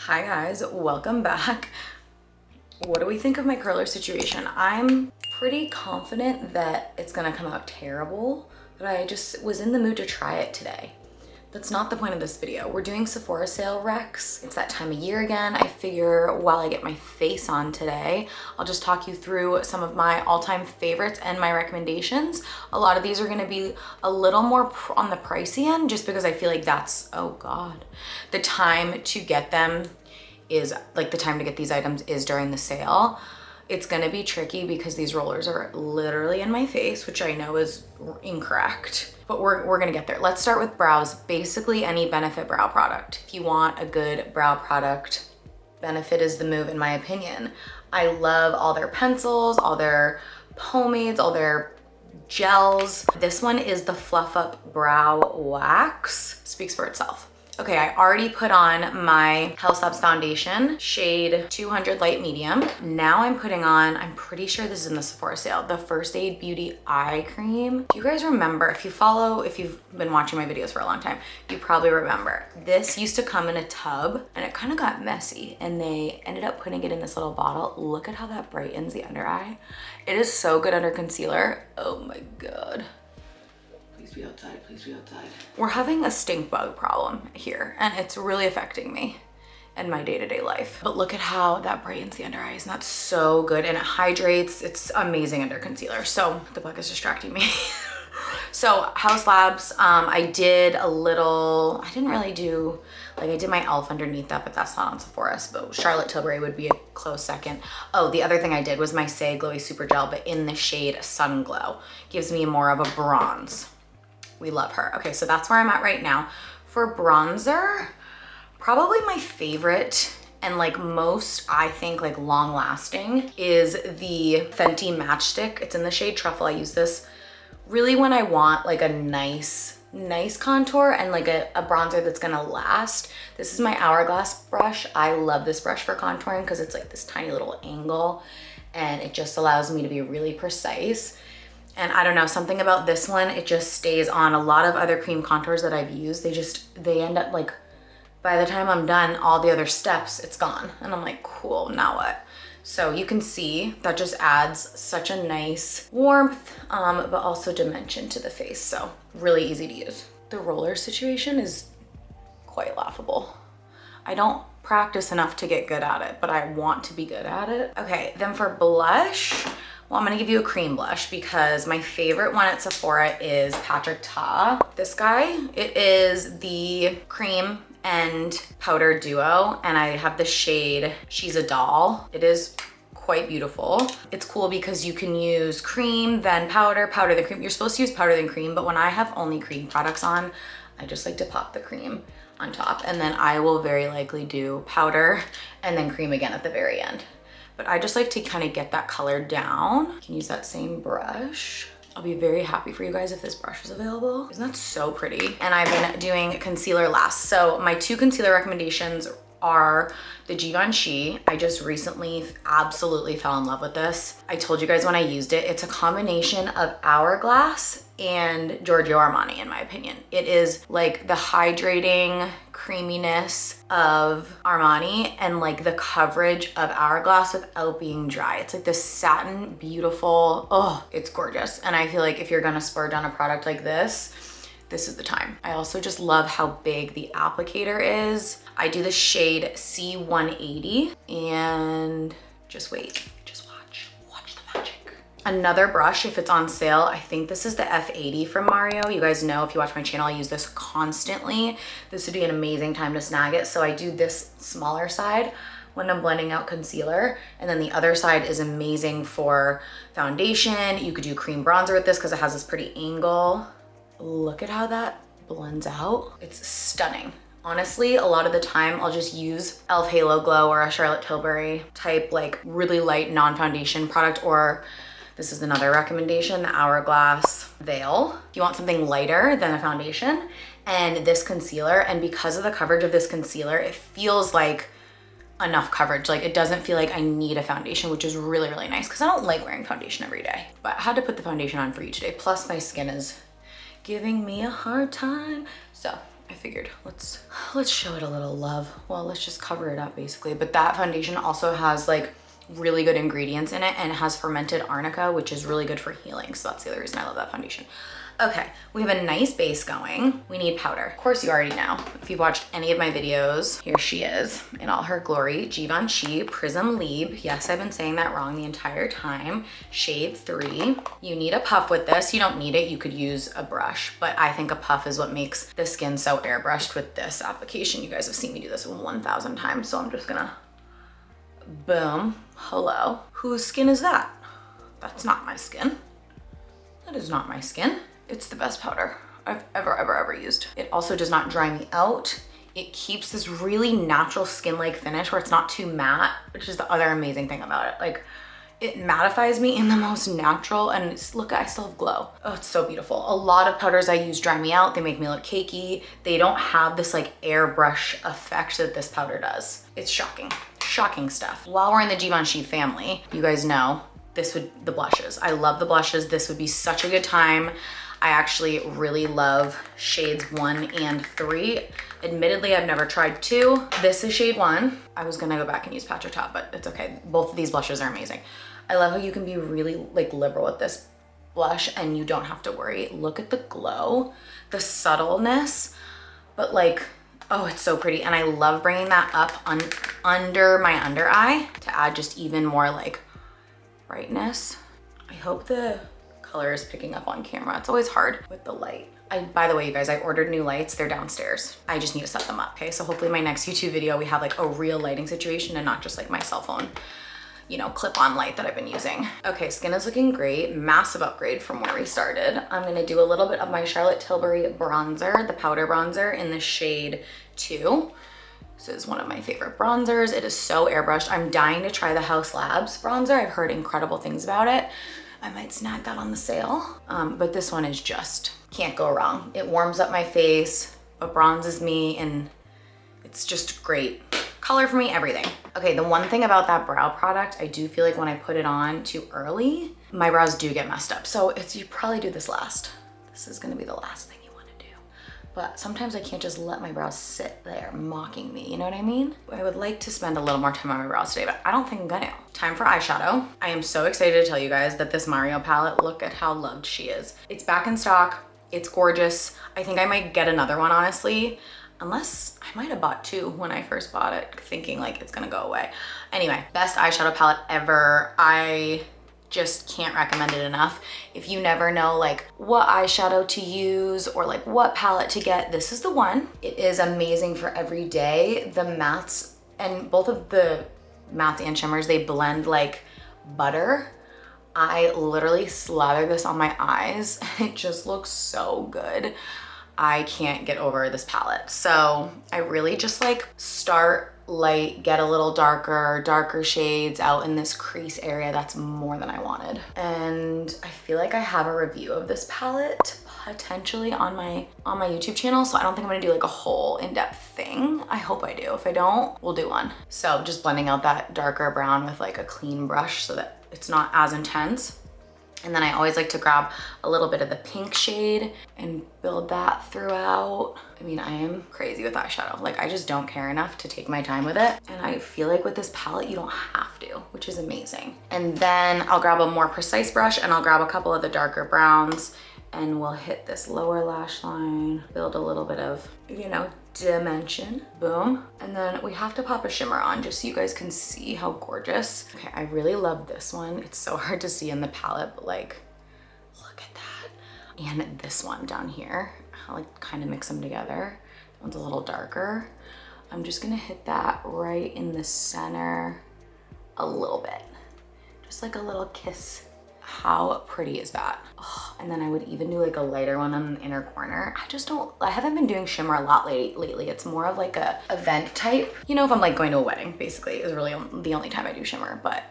Hi guys, welcome back. What do we think of my curler situation? I'm pretty confident that it's gonna come out terrible, but I just was in the mood to try it today. That's not the point of this video. We're doing Sephora sale recs. It's that time of year again. I figure while I get my face on today, I'll just talk you through some of my all-time favorites and my recommendations. A lot of these are gonna be a little more on the pricey end just because I feel like that's, oh God, the time to get them is like the time to get these items is during the sale. It's gonna be tricky because these rollers are literally in my face, which I know is incorrect, but we're gonna get there. Let's start with brows. Basically any Benefit brow product. If you want a good brow product, Benefit is the move in my opinion. I love all their pencils, all their pomades, all their gels. This one is the Fluff Up Brow Wax. Speaks for itself. Okay, I already put on my Health Labs foundation, shade 200 light medium. Now I'm putting on, I'm pretty sure this is in the Sephora sale, the First Aid Beauty Eye Cream. Do you guys remember, if you've been watching my videos for a long time, you probably remember. This used to come in a tub and it kind of got messy and they ended up putting it in this little bottle. Look at how that brightens the under eye. It is so good under concealer. Oh my God. Please be outside, please be outside. We're having a stink bug problem here and it's really affecting me and my day-to-day life. But look at how that brightens the under eyes and that's so good and it hydrates. It's amazing under concealer. So the bug is distracting me. So House Labs, I did a little, I didn't really do, like I did my e.l.f. underneath that, but that's not on Sephora, but Charlotte Tilbury would be a close second. Oh, the other thing I did was my Say Glowy Super Gel, but in the shade Sun Glow. Gives me more of a bronze. We love her. Okay, so that's where I'm at right now. For bronzer, probably my favorite and like most, I think like long lasting is the Fenty Matchstick. It's in the shade Truffle. I use this really when I want like a nice contour and like a bronzer that's gonna last. This is my Hourglass brush. I love this brush for contouring because it's like this tiny little angle and it just allows me to be really precise. And I don't know, something about this one, it just stays on. A lot of other cream contours that I've used, they end up like, by the time I'm done, all the other steps, it's gone. And I'm like, cool, now what? So you can see that just adds such a nice warmth, but also dimension to the face. So really easy to use. The roller situation is quite laughable. I don't practice enough to get good at it, but I want to be good at it. Okay, then for blush, well, I'm gonna give you a cream blush because my favorite one at Sephora is Patrick Ta. This guy, it is the cream and powder duo, and I have the shade She's a Doll. It is quite beautiful. It's cool because you can use cream, then powder, powder, then cream. You're supposed to use powder, then cream, but when I have only cream products on, I just like to pop the cream on top, and then I will very likely do powder and then cream again at the very end. But I just like to kind of get that color down. You can use that same brush. I'll be very happy for you guys if this brush is available. Isn't that so pretty? And I've been doing concealer last. So my two concealer recommendations are the Givenchy. I just recently absolutely fell in love with this. I told you guys when I used it, it's a combination of Hourglass and Giorgio Armani in my opinion. It is like the hydrating creaminess of Armani and like the coverage of Hourglass without being dry. It's like this satin, beautiful, oh, it's gorgeous. And I feel like if you're gonna splurge on a product like this is the time. I also just love how big the applicator is. I do the shade C180 and just wait, just watch the magic. Another brush, if it's on sale, I think this is the F80 from Mario. You guys know if you watch my channel, I use this constantly. This would be an amazing time to snag it. So I do this smaller side when I'm blending out concealer. And then the other side is amazing for foundation. You could do cream bronzer with this because it has this pretty angle. Look at how that blends out. It's stunning. Honestly, a lot of the time I'll just use e.l.f. Halo Glow or a Charlotte Tilbury type like really light non-foundation product, or this is another recommendation, the Hourglass Veil. If you want something lighter than a foundation, and this concealer, and because of the coverage of this concealer, it feels like enough coverage. Like it doesn't feel like I need a foundation, which is really, really nice because I don't like wearing foundation every day. But I had to put the foundation on for you today. Plus my skin is giving me a hard time. So I figured let's show it a little love. Well, let's just cover it up basically. But that foundation also has like really good ingredients in it, and it has fermented arnica, which is really good for healing. So that's the other reason I love that foundation. Okay, we have a nice base going. We need powder. Of course, you already know. If you've watched any of my videos, here she is in all her glory. Givenchy Prism Lieb. Yes, I've been saying that wrong the entire time. Shade 3. You need a puff with this. You don't need it. You could use a brush, but I think a puff is what makes the skin so airbrushed with this application. You guys have seen me do this 1,000 times, so I'm just gonna boom. Hello. Whose skin is that? That's not my skin. That is not my skin. It's the best powder I've ever used. It also does not dry me out. It keeps this really natural skin-like finish where it's not too matte, which is the other amazing thing about it. Like, it mattifies me in the most natural, and look, I still have glow. Oh, it's so beautiful. A lot of powders I use dry me out. They make me look cakey. They don't have this like airbrush effect that this powder does. It's shocking, shocking stuff. While we're in the Givenchy family, you guys know, the blushes. I love the blushes. This would be such a good time. I actually really love shades 1 and 3. Admittedly, I've never tried 2. This is shade 1. I was gonna go back and use Patch Top, but it's okay. Both of these blushes are amazing. I love how you can be really like liberal with this blush and you don't have to worry. Look at the glow, the subtleness, but like, oh, it's so pretty. And I love bringing that up under my under eye to add just even more like brightness. I hope the color is picking up on camera. It's always hard with the light. By the way, you guys, I ordered new lights. They're downstairs. I just need to set them up, okay? So hopefully my next YouTube video, we have like a real lighting situation and not just like my cell phone, you know, clip-on light that I've been using. Okay, skin is looking great. Massive upgrade from where we started. I'm gonna do a little bit of my Charlotte Tilbury bronzer, the powder bronzer in the shade 2. This is one of my favorite bronzers. It is so airbrushed. I'm dying to try the House Labs bronzer. I've heard incredible things about it. I might snag that on the sale. But this one is just, can't go wrong. It warms up my face, but bronzes me, and it's just great. Color for me, everything. Okay, the one thing about that brow product, I do feel like when I put it on too early, my brows do get messed up. So you probably do this last. This is gonna be the last thing you wanna do. But sometimes I can't just let my brows sit there mocking me, you know what I mean? I would like to spend a little more time on my brows today, but I don't think I'm gonna. Time for eyeshadow. I am so excited to tell you guys that this Mario palette, look at how loved she is. It's back in stock, it's gorgeous. I think I might get another one, honestly. Unless I might have bought 2 when I first bought it, thinking like it's gonna go away. Anyway, best eyeshadow palette ever. I just can't recommend it enough. If you never know like what eyeshadow to use or like what palette to get, this is the one. It is amazing for every day. The mattes, and both of the mattes and shimmers, they blend like butter. I literally slather this on my eyes. It just looks so good. I can't get over this palette. So I really just like start light, get a little darker shades out in this crease area. That's more than I wanted. And I feel like I have a review of this palette potentially on my YouTube channel. So I don't think I'm gonna do like a whole in-depth thing. I hope I do. If I don't, we'll do one. So just blending out that darker brown with like a clean brush so that it's not as intense. And then I always like to grab a little bit of the pink shade and build that throughout. I mean, I am crazy with eyeshadow. Like, I just don't care enough to take my time with it. And I feel like with this palette, you don't have to, which is amazing. And then I'll grab a more precise brush and I'll grab a couple of the darker browns and we'll hit this lower lash line, build a little bit of, you know, dimension, boom. And then we have to pop a shimmer on just so you guys can see how gorgeous. Okay, I really love this one. It's so hard to see in the palette, but like, look at that. And this one down here, I'll like kind of mix them together. That one's a little darker. I'm just gonna hit that right in the center a little bit. Just like a little kiss. How pretty is that? Oh, and then I would even do like a lighter one on the inner corner. I haven't been doing shimmer a lot lately. It's more of like a event type. You know, if I'm like going to a wedding, basically, is really the only time I do shimmer. But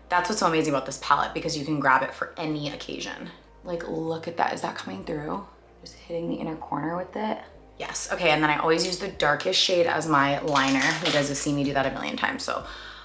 that's what's so amazing about this palette, because you can grab it for any occasion. Like, look at that. Is that coming through? Just hitting the inner corner with it. Yes, okay, and then I always use the darkest shade as my liner. You guys have seen me do that a million times, so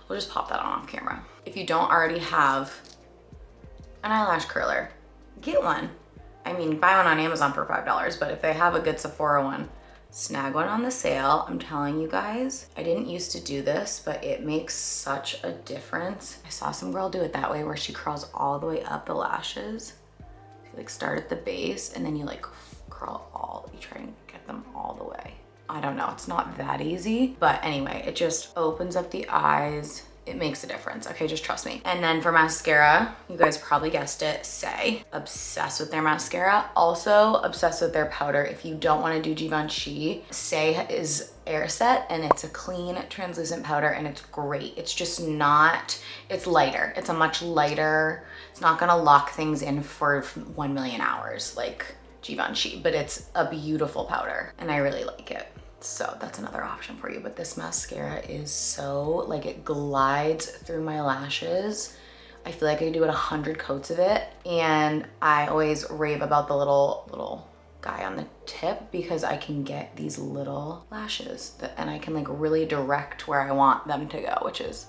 we'll just pop that on off camera. If you don't already have an eyelash curler, get one. I mean, buy one on Amazon for $5, but if they have a good Sephora one, Snag one on the sale. I'm telling you guys, I didn't used to do this, but it makes such a difference. I saw some girl do it that way where she curls all the way up the lashes. You like start at the base and then you like curl you try and get them all the way. I don't know, it's not that easy, but anyway, it just opens up the eyes. It makes a difference, okay, just trust me. And then for mascara, you guys probably guessed it, Say. Obsessed with their mascara. Also obsessed with their powder. If you don't wanna do Givenchy, Say is Air Set, and it's a clean, translucent powder, and it's great. It's just not, it's lighter. It's a much lighter, it's not gonna lock things in for 1 million hours like Givenchy, but it's a beautiful powder, and I really like it. So that's another option for you. But this mascara is so, like, it glides through my lashes. I feel like I could do it 100 coats of it. And I always rave about the little guy on the tip because I can get these little lashes and I can like really direct where I want them to go, which is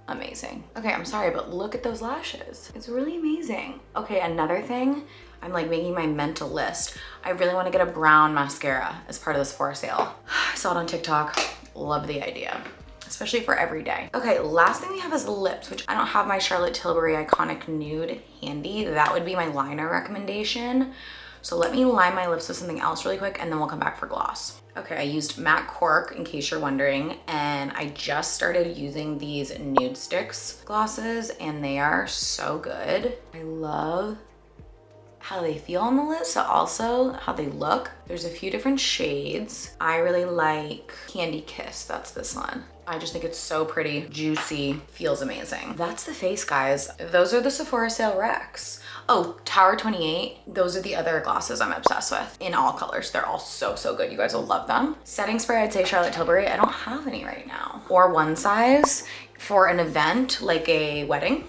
amazing. Okay, I'm sorry, but look at those lashes. It's really amazing. Okay, another thing, I'm like making my mental list. I really want to get a brown mascara as part of this Sephora sale. I saw it on TikTok, love the idea, especially for every day. Okay, last thing we have is lips, which I don't have my Charlotte Tilbury Iconic Nude handy. That would be my liner recommendation. So let me line my lips with something else really quick and then we'll come back for gloss. Okay, I used Matte Cork in case you're wondering, and I just started using these Nude Sticks glosses and they are so good. I love how they feel on the lips, but also how they look. There's a few different shades. I really like Candy Kiss, that's this one. I just think it's so pretty, juicy, feels amazing. That's the face, guys. Those are the Sephora sale recs. Oh, Tower 28, those are the other glosses I'm obsessed with in all colors. They're all so, so good. You guys will love them. Setting spray, I'd say Charlotte Tilbury. I don't have any right now. Or one size for an event, like a wedding.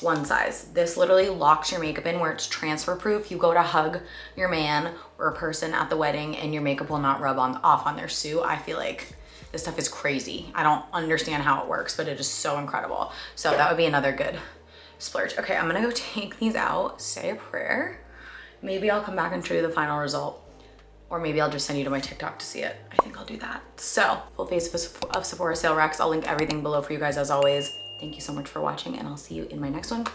One size. This literally locks your makeup in where it's transfer proof. You go to hug your man or a person at the wedding and your makeup will not rub off on their suit. I feel like this stuff is crazy. I don't understand how it works, but it is so incredible. So that would be another good splurge. Okay, I'm gonna go take these out, say a prayer. Maybe I'll come back and show you the final result, or maybe I'll just send you to my TikTok to see it. I think I'll do that. So, full face of Sephora sale recs. I'll link everything below for you guys as always. Thank you so much for watching and I'll see you in my next one.